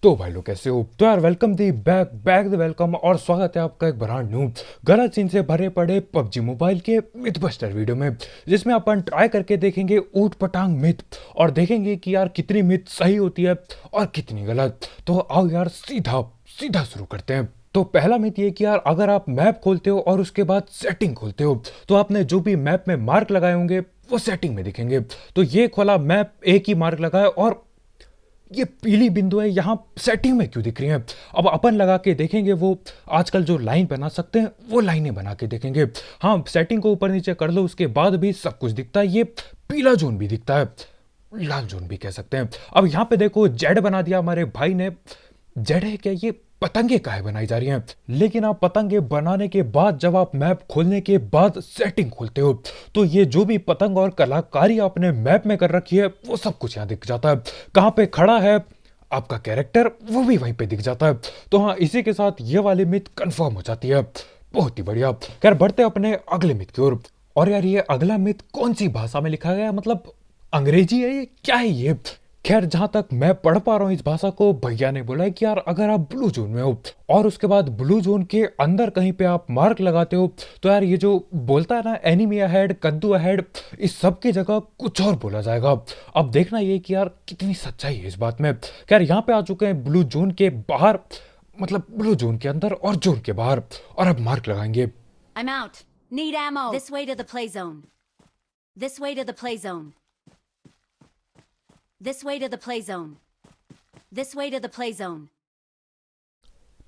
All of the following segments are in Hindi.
तो भाई लोग कैसे हो? तो यार welcome the back back the welcome और स्वागत है आपका एक ब्रांड न्यू गलत सीन से भरे पड़े पबजी मोबाइल के मिथ बस्टर वीडियो में, जिसमें अपन ट्राई करके देखेंगे ऊट पटांग मिथ और देखेंगे कि यार कितनी मिथ सही होती है और कितनी गलत। तो आओ यार सीधा सीधा शुरू करते हैं। तो पहला मिथ ये कि यार अगर आप मैप खोलते हो और उसके बाद सेटिंग खोलते हो तो आपने जो भी मैप में मार्क लगाए होंगे वो सेटिंग में दिखेंगे। तो ये खोला मैप, एक ही मार्क लगाया और ये पीली बिंदु है यहाँ सेटिंग में क्यों दिख रही हैं? अब अपन लगा के देखेंगे वो आजकल जो लाइन बना सकते हैं वो लाइनें बना के देखेंगे। हाँ, सेटिंग को ऊपर नीचे कर लो उसके बाद भी सब कुछ दिखता है। ये पीला जोन भी दिखता है, लाल जोन भी कह सकते हैं। अब यहाँ पे देखो जेड बना दिया हमारे भाई ने। जेड है क्या? ये पतंगे काहे बनाई जा रही हैं? लेकिन आप पतंगे बनाने के बाद जब आप मैप खोलने के बाद सेटिंग खोलते हो तो ये जो भी पतंग और कलाकारी आपने मैप में कर रखी है वो सब कुछ यहाँ दिख जाता है। कहाँ पे खड़ा है आपका कैरेक्टर वो भी वहीं पे दिख जाता है। तो हाँ, इसी के साथ ये वाली मिथ कंफर्म हो जाती है। बहुत ही बढ़िया। खैर बढ़ते अपने अगले मिथ की ओर। और यार ये अगला मिथ कौन सी भाषा में लिखा गया है? मतलब अंग्रेजी है ये? क्या है ये? खैर जहां तक मैं पढ़ पा रहा हूं इस भाषा को, भैया ने बोला है कि यार अगर आप ब्लू जोन में हो और उसके बाद ब्लू जोन के अंदर कहीं पे आप मार्क लगाते हो तो यार ये जो बोलता है ना एनिमी अहेड, कद्दू अहेड, इस सब की जगह कुछ और बोला जाएगा। अब देखना ये कि यार कितनी सच्चाई है इस बात में। खैर यहाँ पे आ चुके हैं ब्लू जोन के बाहर, मतलब ब्लू जोन के अंदर और जोन के बाहर, और अब मार्क लगाएंगे। I'm out. Need ammo. This way to the play zone. This way to the play zone. This way to the play zone. This way to the play zone.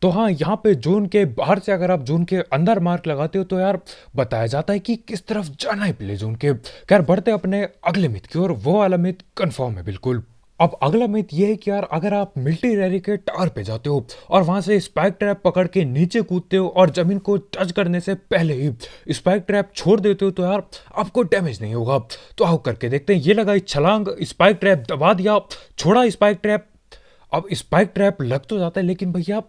तो हाँ, यहाँ पे जोन के बाहर से अगर आप जोन के अंदर मार्क लगाते हो तो यार बताया जाता है कि किस तरफ जाना है प्ले जोन के। खैर बढ़ते अपने अगले मिथ की ओर। वो वाला मिथ कंफर्म है बिल्कुल। अब अगला मिथ ये है कि यार अगर आप मिलिट्री रैली के टावर पे जाते हो और वहां से स्पाइक ट्रैप पकड़ के नीचे कूदते हो और जमीन को टच करने से पहले ही स्पाइक ट्रैप छोड़ देते हो तो यार आपको डैमेज नहीं होगा। तो आओ करके देखते हैं। ये लगाई छलांग, स्पाइक ट्रैप दबा दिया, छोड़ा स्पाइक ट्रैप। अब स्पाइक ट्रैप लग तो जाता है लेकिन भैया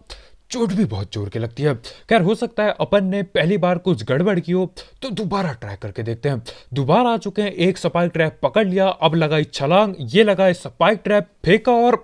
चोट भी बहुत जोर के लगती है। खैर हो सकता है अपन ने पहली बार कुछ गड़बड़ की हो तो दोबारा ट्राई करके देखते हैं। दोबारा आ चुके हैं, एक स्पाइक ट्रैप पकड़ लिया, अब लगाई छलांग, ये लगाए स्पाइक ट्रैप, फेंका और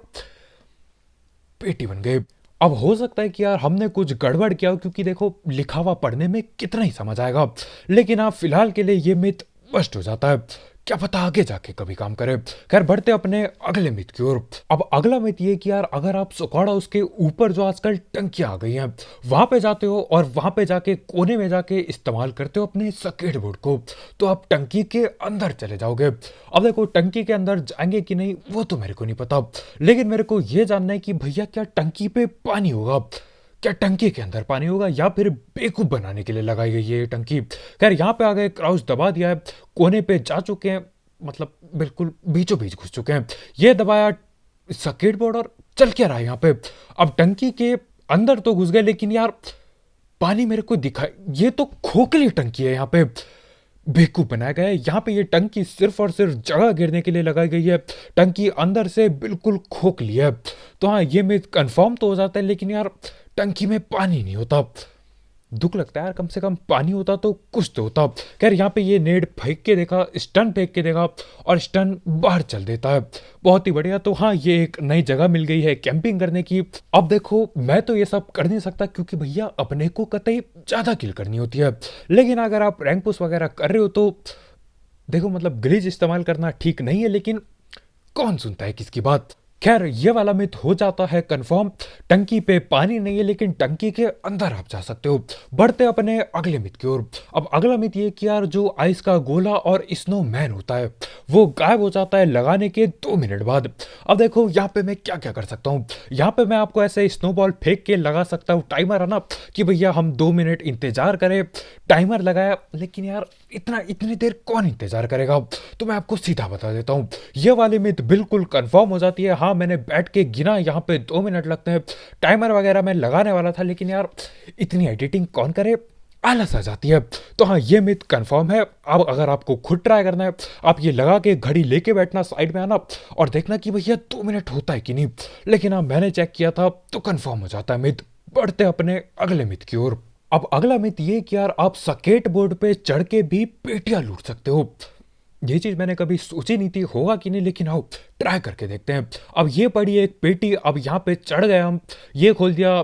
पेटी बन गई। अब हो सकता है कि यार हमने कुछ गड़बड़ किया हो क्योंकि देखो लिखा हुआ पढ़ने में कितना ही समझ आएगा, लेकिन आप फिलहाल के लिए ये मिथ बस्ट हो जाता है, क्या पता आगे जाके कभी काम करे। खैर बढ़ते अपने अगले मिथ की ओर। अब अगला मिथ ये कि यार अगर आप सुकौड़ा उसके ऊपर जो आजकल टंकियां आ गई हैं वहां पे जाते हो और वहां पे जाके कोने में जाके इस्तेमाल करते हो अपने स्केट बोर्ड को तो आप टंकी के अंदर चले जाओगे। अब देखो टंकी के अंदर जाएंगे कि नहीं वो तो मेरे को नहीं पता, लेकिन मेरे को ये जानना है कि भैया क्या टंकी पे पानी होगा? क्या टंकी के अंदर पानी होगा या फिर बेवकूफ बनाने के लिए लगाई गई है ये टंकी? खैर यहाँ पे आ गए, क्राउच दबा दिया है, कोने पे जा चुके हैं, मतलब बिल्कुल बीचों बीच घुस चुके हैं। ये दबाया सर्किट बोर्ड और चल क्या रहा है यहाँ पे। अब टंकी के अंदर तो घुस गए लेकिन यार पानी मेरे को दिखा, ये तो खोखली टंकी है, यहाँ पे बेवकूफ बनाया गया है। यहाँ पे ये टंकी सिर्फ और सिर्फ जगह गिरने के लिए लगाई गई है, टंकी अंदर से बिल्कुल खोखली है। तो हाँ, ये मिथ कंफर्म तो हो जाता है लेकिन यार टंकी में पानी नहीं होता। दुख लगता है यार, कम से कम पानी होता तो कुछ तो होता। खैर यहाँ पे ये नेड फेंक के देखा, स्टन फेंक के देखा और स्टन बाहर चल देता है। बहुत ही बढ़िया। तो हाँ, ये एक नई जगह मिल गई है कैंपिंग करने की। अब देखो मैं तो ये सब कर नहीं सकता क्योंकि भैया अपने को कतई ज्यादा किल करनी होती है, लेकिन अगर आप रैंक पुश वगैरह कर रहे हो तो देखो मतलब ग्लिच इस्तेमाल करना ठीक नहीं है, लेकिन कौन सुनता है किसकी बात। खैर ये वाला मिथ हो जाता है कंफर्म, टंकी पे पानी नहीं है लेकिन टंकी के अंदर आप जा सकते हो। बढ़ते अपने अगले मिथ की ओर। अब अगला मिथ ये कि यार जो आइस का गोला और स्नो मैन होता है वो गायब हो जाता है लगाने के 2 मिनट बाद। अब देखो यहाँ पे मैं क्या क्या कर सकता हूँ। यहाँ पे मैं आपको ऐसे स्नोबॉल फेंक के लगा सकता हूँ टाइमर है ना कि भैया हम 2 मिनट इंतजार करें। टाइमर लगाया लेकिन यार इतनी देर कौन इंतजार करेगा, तो मैं आपको सीधा बता देता हूँ ये वाली मिथ बिल्कुल कंफर्म हो जाती है। हाँ, मैंने बैठ के गिना, यहाँ पे 2 मिनट लगते हैं। टाइमर वगैरह मैं लगाने वाला था लेकिन यार इतनी एडिटिंग कौन करे, आलस आ जाती है। तो हाँ, ये मिथ कंफर्म है। अब अगर आपको खुद ट्राई करना है आप ये लगा के घड़ी लेके बैठना, साइड में आना और देखना कि भैया 2 मिनट होता है कि नहीं। लेकिन हाँ, मैंने चेक किया था तो कंफर्म हो जाता है मिथ। बढ़ते अपने अगले मिथ की ओर। अब अगला मिथ ये कि यार आप स्केट बोर्ड पे चढ़ के भी पेटियां लूट सकते हो। ये चीज़ मैंने कभी सोची नहीं थी होगा कि नहीं, लेकिन आओ ट्राई करके देखते हैं। अब ये पड़ी है एक पेटी, अब यहाँ पे चढ़ गए हम, ये खोल दिया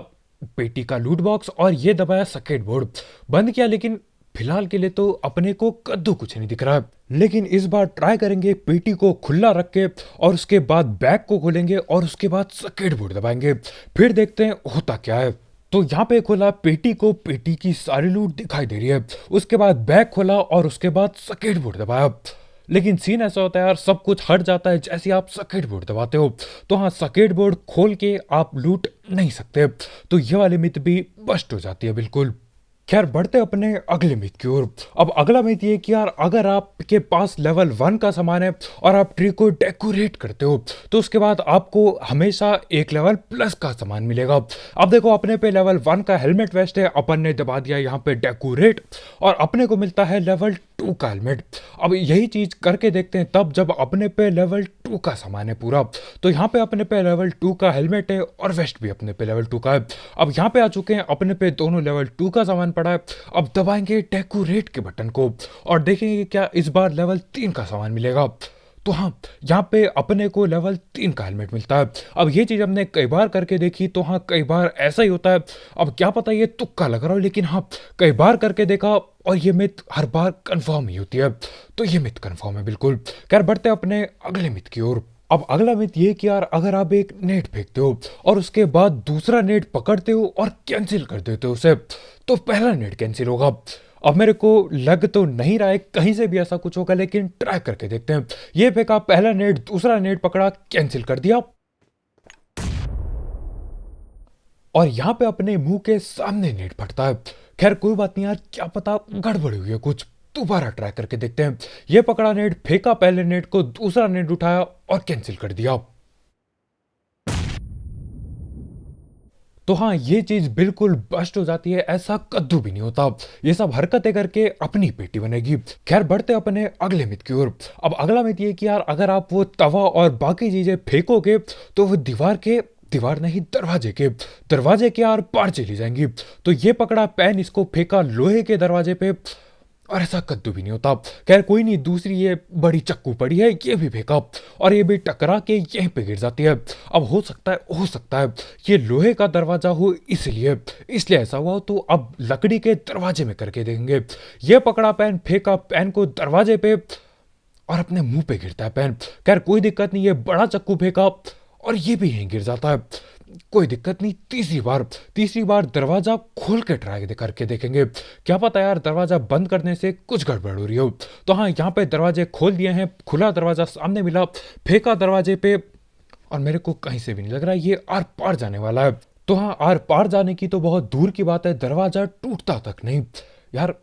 पेटी का लूट बॉक्स और ये दबाया सर्किट बोर्ड, बंद किया। लेकिन फिलहाल के लिए तो अपने को कद्दू कुछ नहीं दिख रहा है। लेकिन इस बार ट्राई करेंगे पेटी को खुला रख के, और उसके बाद बैग को खोलेंगे और उसके बाद सर्किट बोर्ड दबाएंगे, फिर देखते हैं होता क्या है। तो यहाँ पे खोला पेटी को, पेटी की सारी लूट दिखाई दे रही है। उसके बाद बैग खोला और उसके बाद सर्किट बोर्ड दबाया। लेकिन सीन ऐसा होता है यार, सब कुछ हट जाता है जैसे आप सर्किट बोर्ड दबाते हो। तो हाँ, सर्किट बोर्ड खोल के आप लूट नहीं सकते। तो ये वाली मिथ भी बस्ट हो जाती है बिल्कुल। खैर बढ़ते अपने अगले मिथ की ओर। अब अगला मिथ ये कि यार अगर आपके पास लेवल 1 का सामान है और आप ट्री को डेकोरेट करते हो तो उसके बाद आपको हमेशा एक लेवल प्लस का सामान मिलेगा। अब देखो, अपने पे लेवल 1 का हेलमेट वेस्ट है, अपन ने दबा दिया यहाँ पे डेकोरेट और अपने को मिलता है लेवल 2 का हेलमेट। अब यही चीज करके देखते हैं तब जब अपने पे लेवल 2 का सामान है पूरा। तो यहाँ पे अपने पे लेवल 2 का हेलमेट है और वेस्ट भी अपने पे लेवल 2 का है। अब यहाँ पे आ चुके हैं, अपने पे दोनों लेवल 2 का सामान पड़ा है। अब दबाएंगे डेकोरेट के बटन को और देखेंगे क्या इस बार लेवल 3 का सामान मिलेगा। तो हाँ, यहाँ पे अपने को लेवल 3 का हेलमेट मिलता है। अब ये चीज़ हमने कई बार करके देखी, तो हाँ कई बार ऐसा ही होता है। अब क्या पता ये तुक्का लग रहा हो, लेकिन हाँ कई बार करके देखा और ये मिथ हर बार कंफर्म ही होती है। तो ये मिथ कंफर्म है बिल्कुल। खैर बढ़ते अपने अगले मिथ की ओर। अब अगला मिथ ये कि यार अगर आप एक नेट फेंकते हो और उसके बाद दूसरा नेट पकड़ते हो और कैंसिल कर देते हो उसे, तो पहला नेट कैंसिल होगा। अब मेरे को लग तो नहीं रहा है कहीं से भी ऐसा कुछ होगा, लेकिन ट्राई करके देखते हैं। ये फेंका पहला नेट, दूसरा नेट पकड़ा, कैंसिल कर दिया और यहाँ पे अपने मुंह के सामने नेट फटता है। खैर कोई बात नहीं यार, क्या पता गड़बड़ हुई है कुछ, दोबारा ट्राई करके देखते हैं। ये पकड़ा नेट, फेंका पहले नेट को, दूसरा नेट उठाया और कैंसिल कर दिया। तो हाँ, ये चीज बिल्कुल बस्ट हो जाती है, ऐसा कद्दू भी नहीं होता। ये सब हरकतें करके अपनी पेटी बनेगी। खैर बढ़ते अपने अगले मिथ की ओर। अब अगला मिथ ये कि यार अगर आप वो तवा और बाकी चीजें फेंकोगे तो वो दीवार नहीं, दरवाजे के आर पार चली जाएंगी। तो ये पकड़ा पेन, इसको फेंका लोहे के दरवाजे पे और ऐसा कद्दू भी नहीं होता। खैर कोई नहीं, दूसरी ये बड़ी चक्कू पड़ी है, ये भी फेंका और ये भी टकरा के यहीं पे गिर जाती है। अब हो सकता है ये लोहे का दरवाजा हो, इसलिए ऐसा हुआ। तो अब लकड़ी के दरवाजे में करके देखेंगे। ये पकड़ा पेन, फेंका पेन को दरवाजे पे और अपने मुंह पे गिरता है पेन। खैर कोई दिक्कत नहीं, ये बड़ा चक्कू फेंका और ये भी यहीं गिर जाता है, कोई दिक्कत नहीं। तीसरी बार दरवाजा खोल के ट्राई करके देखेंगे, क्या पता यार दरवाजा बंद करने से कुछ गड़बड़ हो रही हो। तो हाँ, यहाँ पे दरवाजे खोल दिए हैं, खुला दरवाजा सामने मिला, फेंका दरवाजे पे और मेरे को कहीं से भी नहीं लग रहा ये आर पार जाने वाला है। तो हाँ, आर पार जाने की तो बहुत दूर की बात है, दरवाजा टूटता तक नहीं यार,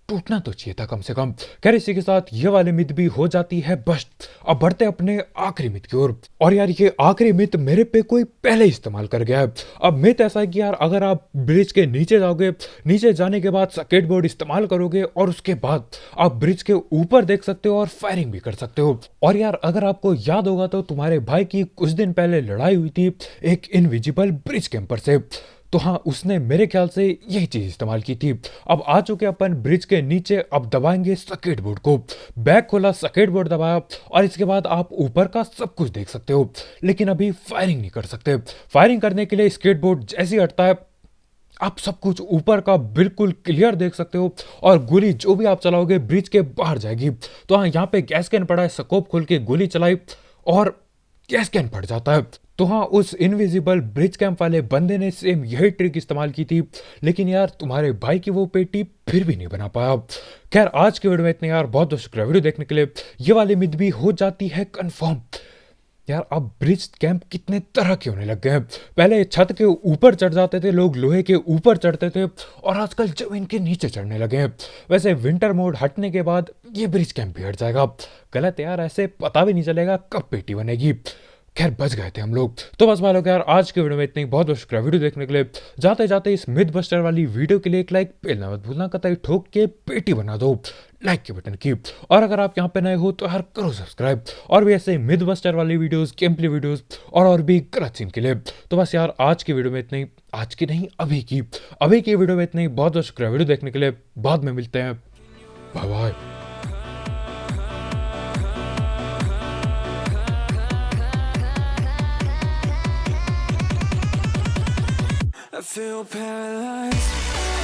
टूटना तो चाहिए था कम से कम। खैर इसी के साथ ये वाली मिथ भी हो जाती है बस्ट। अब बढ़ते अपने आखिरी मिथ की ओर। और यार ये आखिरी मिथ मेरे पे कोई पहले इस्तेमाल कर गया है। अब मिथ ऐसा है कि यार अगर आप ब्रिज के नीचे जाओगे, नीचे जाने के बाद सर्किट बोर्ड इस्तेमाल करोगे और उसके बाद आप ब्रिज के ऊपर देख सकते हो और फायरिंग भी कर सकते हो। और यार अगर आपको याद होगा तो तुम्हारे भाई की कुछ दिन पहले लड़ाई हुई थी एक इनविजिबल ब्रिज कैंपर से। तो हाँ, उसने मेरे ख्याल से यही चीज इस्तेमाल की थी। अब आ चुके अपन ब्रिज के नीचे, अब दबाएंगे सर्किट बोर्ड को। बैग खोला, सर्किट बोर्ड दबाया और इसके बाद आप ऊपर का सब कुछ देख सकते हो, लेकिन अभी फायरिंग नहीं कर सकते। फायरिंग करने के लिए सर्किट बोर्ड जैसे ही हटता है आप सब कुछ ऊपर का बिल्कुल क्लियर देख सकते हो और गोली जो भी आप चलाओगे ब्रिज के बाहर जाएगी। तो हाँ, यहाँ पे गैस कैन पड़ा है, स्कोप खोल के गोली चलाई और गैस कैन फट जाता है। तो हाँ, उस इनविजिबल ब्रिज कैंप वाले बंदे ने सेम यही ट्रिक इस्तेमाल की थी, लेकिन यार तुम्हारे भाई की वो पेटी फिर भी नहीं बना पाया। खैर आज की वीडियो में इतना यार, बहुत बहुत शुक्रिया वीडियो देखने के लिए। ये वाली मिथ भी हो जाती है कंफर्म। यार अब ब्रिज कैंप कितने तरह के होने लग गए हैं। पहले छत के ऊपर चढ़ जाते थे लोग, लोहे के ऊपर चढ़ते थे, और आजकल जमीन के नीचे चढ़ने लगे हैं। वैसे विंटर मोड हटने के बाद ये ब्रिज कैंप भी हट जाएगा। गलत यार, ऐसे पता भी नहीं चलेगा कब पेटी बनेगी। खैर बच गए थे हम लोग। तो बस भाई लोग यार, आज के वीडियो में इतनी, बहुत बहुत शुक्रिया वीडियो देखने के लिए। जाते जाते इस मिथ बस्टर वाली वीडियो के लिए एक लाइक पेलना मत भूलना, कतई ठोक के पेटी बना दो लाइक के बटन की। और अगर आप यहाँ पे नए हो तो यार करो सब्सक्राइब, और भी ऐसे मिथ बस्टर वाली वीडियोस, गेम प्ले वीडियोस और भी गलत सीन के लिए। तो बस यार आज की वीडियो में इतनी, आज की नहीं अभी की वीडियो में इतनी। बहुत बहुत शुक्रिया वीडियो देखने के लिए। बाद में मिलते हैं, बाय बाय। feel paralyzed.